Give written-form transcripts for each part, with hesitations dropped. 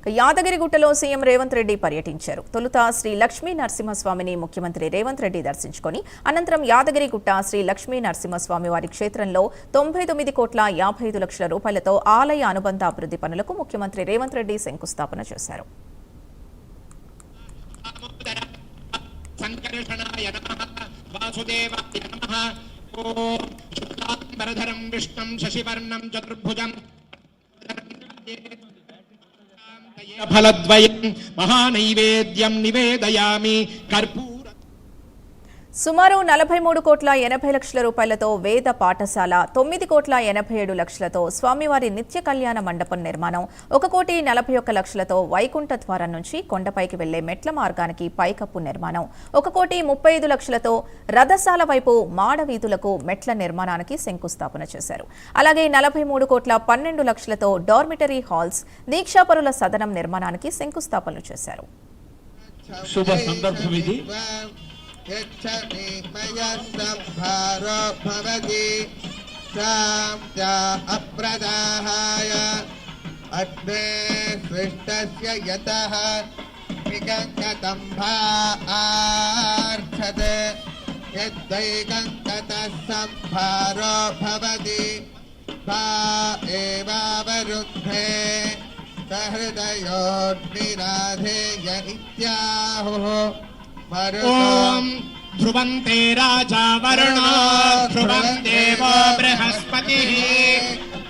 యాదగిరిగుట్టలో CM Revanth Reddy పర్యటించారు. తొలుత శ్రీ లక్ష్మీ నరసింహస్వామిని ముఖ్యమంత్రి రేవంత్ రెడ్డి దర్శించుకొని అనంతరం యాదగిరిగుట్ట శ్రీ లక్ష్మీ నరసింహస్వామి వారి క్షేత్రంలో 99,55,00,000 రూపాయలతో ఆలయ అనుబంధ అభివృద్ధి పనులకు ముఖ్యమంత్రి రేవంత్ రెడ్డి శంకుస్థాపన చేశారు. ఫలద్వయం మహానైవేద్యం నివేదయామి కర్పూర. సుమారు 43,80,00,000 రూపాయలతో వేద పాఠశాల, 9,87,00,000తో స్వామివారి నిత్య కళ్యాణ మండపం నిర్మాణం, 1,41,00,000తో వైకుంఠ ద్వారం నుంచి కొండపైకి వెళ్లే మెట్ల మార్గానికి పైకప్పు నిర్మాణం, 1,35,00,000తో రథశాల వైపు మాడ వీధులకు మెట్ల నిర్మాణానికి శంకుస్థాపన చేశారు. అలాగే 43,12,00,000తో డార్మిటరీ హాల్స్, దీక్షాపరుల సదనం నిర్మాణానికి శంకుస్థాపనలు చేశారు. శుభ సందర్భం ఇది. यच्छति मयस्संभारो भवति शान्त्या अप्रदाहाय अग्ने सृष्टस्य यतः विगङ्गतम्भा आर्चते यद्वैगङ्गतः संभारो भवति भा एवावरुद्धे सहृदयोर्निराधेय इत्याहुः. ओम ध्रुवन्ते राजा वरुणो ध्रुवं देवो बृहस्पतिः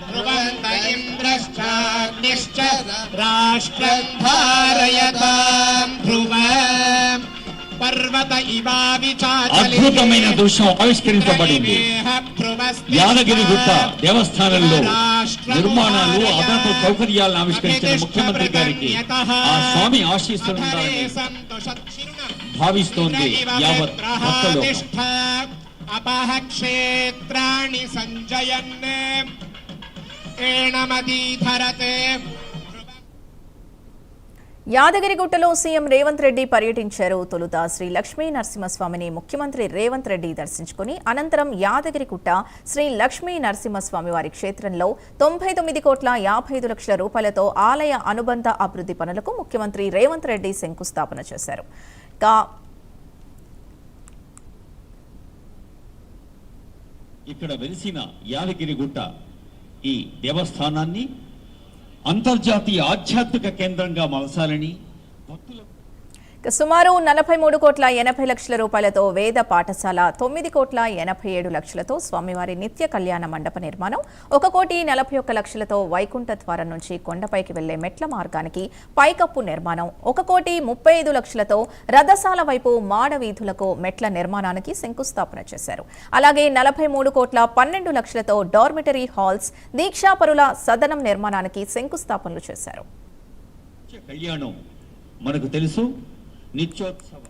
ध्रुवन्त इन्द्रश्चाग्निश्च राष्ट्रं धारयतां ध्रुवं पर्वत इवाविचाचलिः. అద్భుతమైన దృశ్యం ఆవిష్కరించబడింది. యాదగిరిగుట్ట దేవస్థానంలో నిర్మాణాలు, అదనపు సౌకర్యాలను ఆవిష్కరించిన ముఖ్యమంత్రి గారికి ఆ స్వామి ఆశీస్సులుండాలని భావిస్తోంది యావత్ భక్తలోకం. అపహ క్షేత్రాణి సంజయన్ ఏణమదీధరతే. యాదగిరిగుట్టలో సీఎం రేవంత్ రెడ్డి పర్యటించారు. తొలుత శ్రీ లక్ష్మీ నరసింహస్వామిని ముఖ్యమంత్రి రేవంత్ రెడ్డి దర్శించుకుని అనంతరం యాదగిరిగుట్ట శ్రీ లక్ష్మీ నరసింహస్వామి వారి క్షేత్రంలో 99,55,00,000 రూపాయలతో ఆలయ అనుబంధ అభివృద్ధి పనులకు ముఖ్యమంత్రి రేవంత్ రెడ్డి శంకుస్థాపన చేశారు. ఇక్కడ వెలిసిన యాదగిరిగుట్ట ఈ దేవస్థానాన్ని అంతర్జాతీయ ఆధ్యాత్మిక కేంద్రంగా మలసాలని సుమారు 43,80,00,000 రూపాయలతో వేద పాఠశాల, 9,87,00,000తో స్వామివారి నిత్య కళ్యాణ మండప నిర్మాణం, 1,41,00,000తో వైకుంఠ ద్వారం నుంచి కొండపైకి వెళ్లే మెట్ల మార్గానికి పైకప్పు నిర్మాణం, 1,35,00,000తో రథశాల వైపు మాడ వీధులకు మెట్ల నిర్మాణానికి శంకుస్థాపన చేశారు. అలాగే 43,12,00,000తో డార్మిటరీ హాల్స్, దీక్షాపరుల సదనం నిర్మాణానికి శంకుస్థాపనలు చేశారు. కళ్యాణం మనకు తెలుసు, నిత్యోత్సవ